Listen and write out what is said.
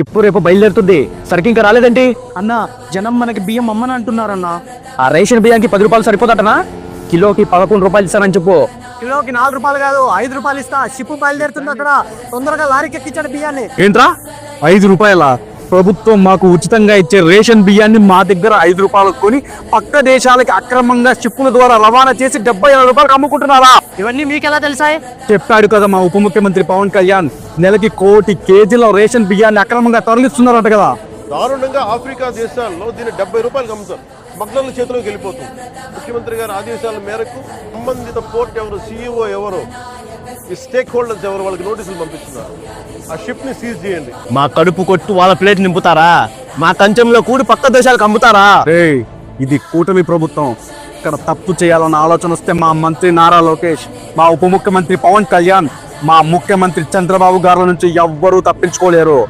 Ship రేపు బయలుదేరుతుంది, సరికి ఇంకా రాలేదండి. అన్న జనం మనకి బియ్యం అమ్మని అంటున్నారన్నా. ఆ రేషన్ బియ్యానికి 10 రూపాయలు సరిపోతాటనా? కిలోకి 11 రూపాయలు ఇస్తానని చెప్పు. కిలోకి 4 రూపాయలు కాదు 5 రూపాయలు ఇస్తా. షిప్ బయలుదేరుతుంది అక్కడ, తొందరగా లారీకి ఎక్కించండి బియ్యాన్ని. ఏంట్రా 5 రూపాయల? ప్రభుత్వం మాకు ఉచితంగా ఇచ్చే రేషన్ బియ్యాన్ని మా దగ్గర 5 రూపాయలకు కొని పక్క దేశాలకి అక్రమంగా షిప్పుల ద్వారా రవాణా చేసి 76 రూపాయలకు అమ్ముకుంటున్నారా? ఇవన్నీ మీకెలా తెలుసాయి? చెప్పాడు కదా మా ఉప ముఖ్యమంత్రి పవన్ కళ్యాణ్, నెలకి 1 కోటి కేజీల రేషన్ బియ్యాన్ని అక్రమంగా తరలిస్తున్నారంట కదా. దారుణంగా ఆఫ్రికా దేశాల్లో దీన్ని 70 రూపాయలకు అమ్ముతారు. స్మగ్లర్ల చేతిలోకి వెళ్ళిపోతుంది. ముఖ్యమంత్రి గారి ఆదేశాల మేరకు సంబంధిత పోర్ట్ ఎవరు, సీఈఓ ఎవరు, ఈ స్టేక్ హోల్డర్స్ ఎవరు, వాళ్ళకి నోటీసులు పంపిస్తున్నారు. ఆ షిప్ ని సీజ్ చేయండి. మా కడుపు కొట్టు వాళ్ళ ప్లేట్ నింపుతారా? మా కంచెంలో కూడి పక్క దేశాలకు అమ్ముతారా? ఇది కూటమి ప్రభుత్వం. ఇక్కడ తప్పు చేయాలన్న ఆలోచన వస్తే మా మంత్రి నారా లోకేష్, మా ఉప ముఖ్యమంత్రి పవన్ కళ్యాణ్, మా ముఖ్యమంత్రి చంద్రబాబు గారి నుంచి ఎవ్వరూ తప్పించుకోలేరు.